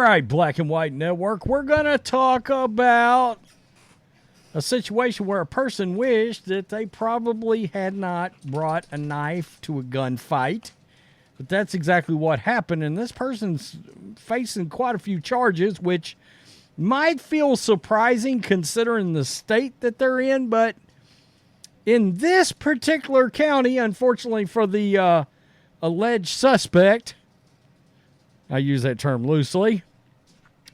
right, Black and White Network, we're going to talk about a situation where a person wished that they probably had not brought a knife to a gunfight. But that's exactly what happened, and this person's facing quite a few charges, which might feel surprising considering the state that they're in, but in this particular county, unfortunately for the alleged suspect, I use that term loosely,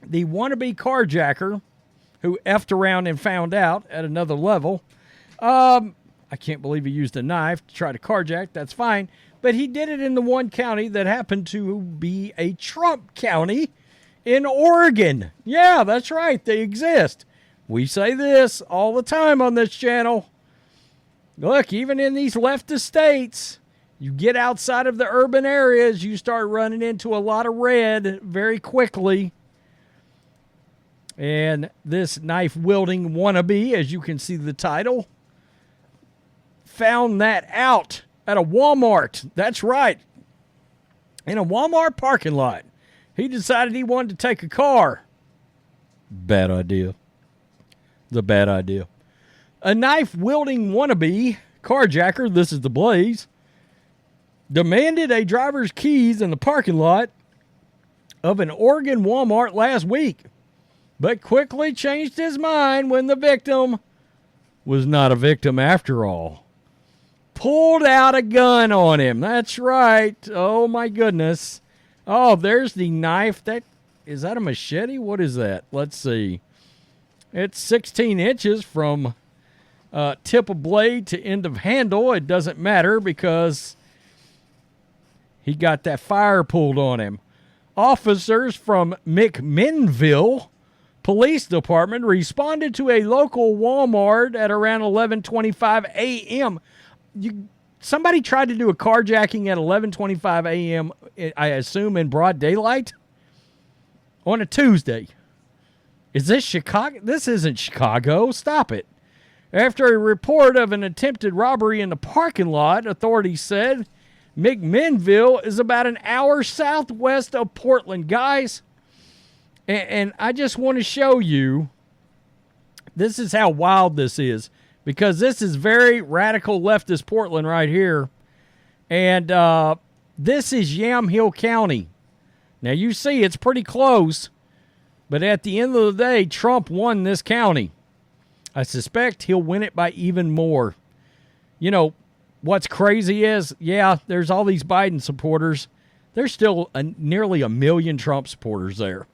the wannabe carjacker who effed around and found out at another level. I can't believe he used a knife to try to carjack. That's fine. But he did it in the one county that happened to be a Trump county in Oregon. Yeah, that's right. They exist. We say this all the time on this channel. Look, even in these leftist states, you get outside of the urban areas, you start running into a lot of red very quickly. And this knife-wielding wannabe, as you can see the title, found that out at a Walmart. That's right. In a Walmart parking lot. He decided he wanted to take a car. Bad idea. It's a bad idea. A knife-wielding wannabe carjacker, this is the Blaze, demanded a driver's keys in the parking lot of an Oregon Walmart last week, but quickly changed his mind when the victim was not a victim after all. Pulled out a gun on him. That's right. Oh, my goodness. Oh, there's the knife. Is that a machete? What is that? Let's see. It's 16 inches from tip of blade to end of handle. It doesn't matter because he got that fire pulled on him. Officers from McMinnville Police Department responded to a local Walmart at around 11:25 a.m. Somebody tried to do a carjacking at 11:25 a.m., I assume in broad daylight, on a Tuesday. Is this Chicago? This isn't Chicago. Stop it. After a report of an attempted robbery in the parking lot, authorities said McMinnville is about an hour southwest of Portland. Guys, and I just want to show you, this is how wild this is, because this is very radical leftist Portland right here. And this is Yamhill County. Now, you see it's pretty close, but at the end of the day, Trump won this county. I suspect he'll win it by even more. You know, what's crazy is, yeah, there's all these Biden supporters. There's still nearly 1 million Trump supporters there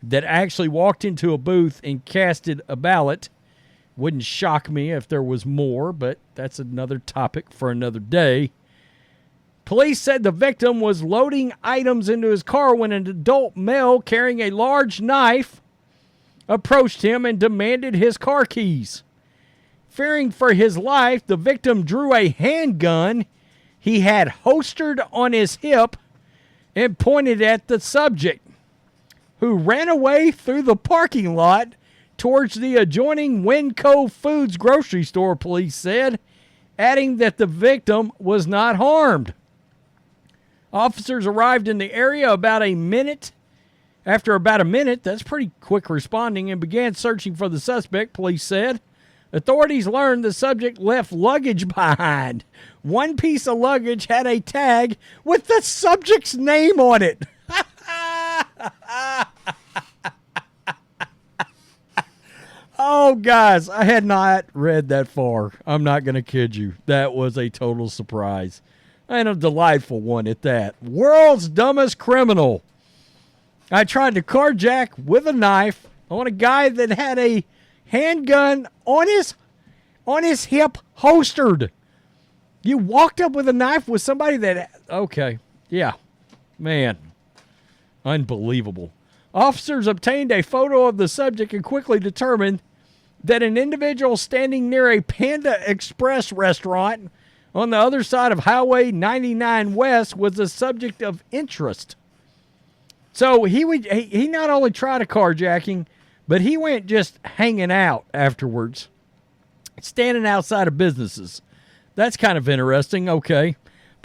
that actually walked into a booth and casted a ballot. Wouldn't shock me if there was more, but that's another topic for another day. Police said the victim was loading items into his car when an adult male carrying a large knife approached him and demanded his car keys. Fearing for his life, the victim drew a handgun he had holstered on his hip and pointed at the subject, who ran away through the parking lot towards the adjoining Winco Foods grocery store, police said, adding that the victim was not harmed. Officers arrived in the area after about a minute, that's pretty quick responding, and began searching for the suspect, police said. Authorities learned the subject left luggage behind. One piece of luggage had a tag with the subject's name on it. Oh, guys, I had not read that far. I'm not going to kid you. That was a total surprise. And a delightful one at that. World's dumbest criminal. I tried to carjack with a knife on a guy that had a handgun on his hip holstered. You walked up with a knife with somebody that... Okay. Yeah. Man. Unbelievable. Officers obtained a photo of the subject and quickly determined that an individual standing near a Panda Express restaurant on the other side of Highway 99 West was a subject of interest. So he not only tried a carjacking, but he went just hanging out afterwards, standing outside of businesses. That's kind of interesting. Okay.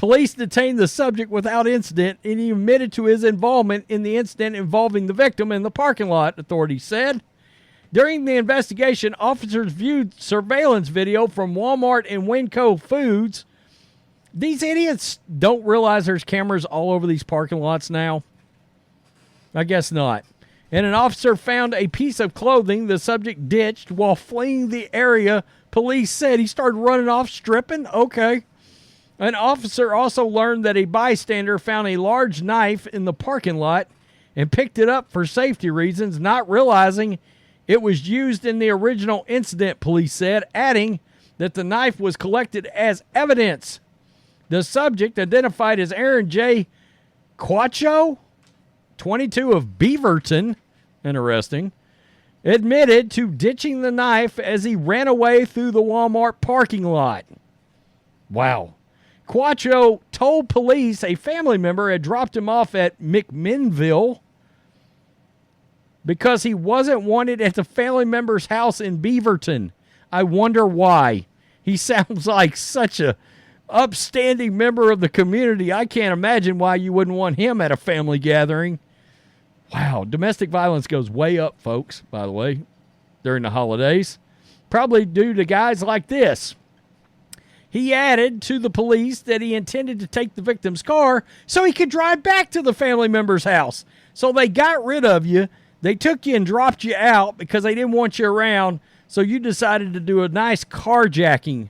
Police detained the subject without incident, and he admitted to his involvement in the incident involving the victim in the parking lot, authorities said. During the investigation, officers viewed surveillance video from Wal-Mart and Winco Foods. These idiots don't realize there's cameras all over these parking lots now. I guess not. And an officer found a piece of clothing the subject ditched while fleeing the area. Police said he started running off stripping. Okay. An officer also learned that a bystander found a large knife in the parking lot and picked it up for safety reasons, not realizing it was used in the original incident, police said, adding that the knife was collected as evidence. The subject, identified as Aaron J. Quiocho, 22 of Beaverton, interesting, admitted to ditching the knife as he ran away through the Walmart parking lot. Wow. Quiocho told police a family member had dropped him off at McMinnville because he wasn't wanted at the family member's house in Beaverton. I wonder why. He sounds like such a upstanding member of the community. I can't imagine why you wouldn't want him at a family gathering. Wow, domestic violence goes way up, folks, by the way, during the holidays. Probably due to guys like this. He added to the police that he intended to take the victim's car so he could drive back to the family member's house. So they got rid of you. They took you and dropped you out because they didn't want you around. So you decided to do a nice carjacking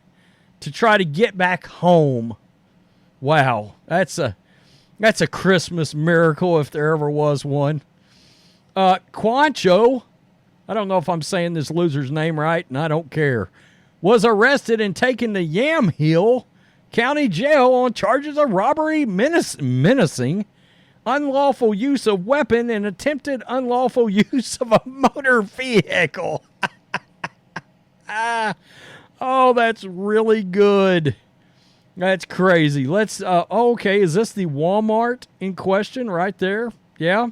to try to get back home. Wow, that's a Christmas miracle if there ever was one. Quiocho, I don't know if I'm saying this loser's name right, and I don't care, was arrested and taken to Yamhill County Jail on charges of robbery, menacing, unlawful use of weapon, and attempted unlawful use of a motor vehicle. Oh, that's really good. That's crazy. Let's, okay, is this the Walmart in question right there? Yeah.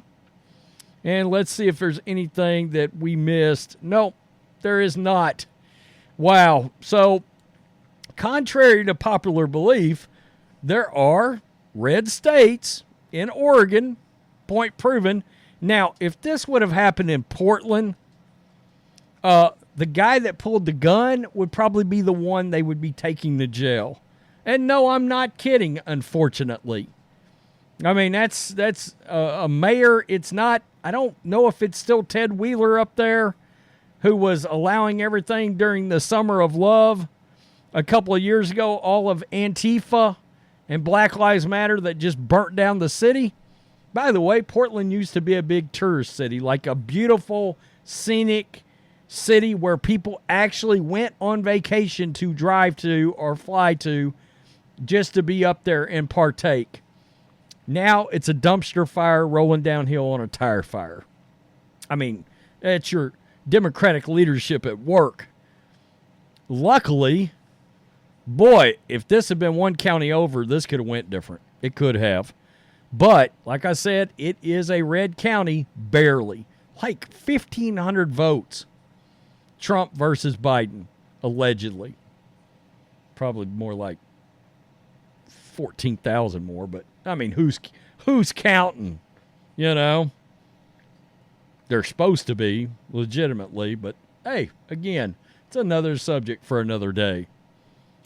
And let's see if there's anything that we missed. Nope, there is not. Wow. So, contrary to popular belief, there are red states in Oregon, point proven. Now, if this would have happened in Portland, the guy that pulled the gun would probably be the one they would be taking to jail. And no, I'm not kidding, unfortunately. I mean, that's a mayor. It's not, I don't know if it's still Ted Wheeler up there who was allowing everything during the Summer of Love a couple of years ago, all of Antifa and Black Lives Matter that just burnt down the city. By the way, Portland used to be a big tourist city, like a beautiful, scenic city where people actually went on vacation to drive to or fly to just to be up there and partake. Now it's a dumpster fire rolling downhill on a tire fire. I mean, it's your Democratic leadership at work. Luckily, boy, if this had been one county over, this could have went different. It could have. But, like I said, it is a red county, barely. Like 1,500 votes. Trump versus Biden, allegedly. Probably more like 14,000 more, but I mean, who's counting? You know, they're supposed to be legitimately, but hey, again, it's another subject for another day.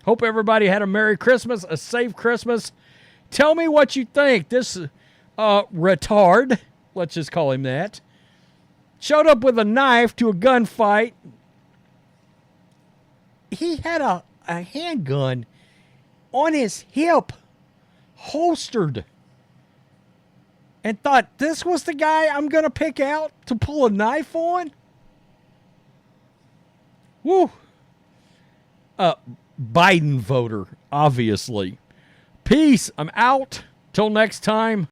Hope everybody had a Merry Christmas, a safe Christmas. Tell me what you think. This retard, let's just call him that, showed up with a knife to a gunfight. He had a handgun on his hip, holstered, and thought this was the guy I'm going to pick out to pull a knife on? Woo. Biden voter, obviously. Peace. I'm out. Till next time.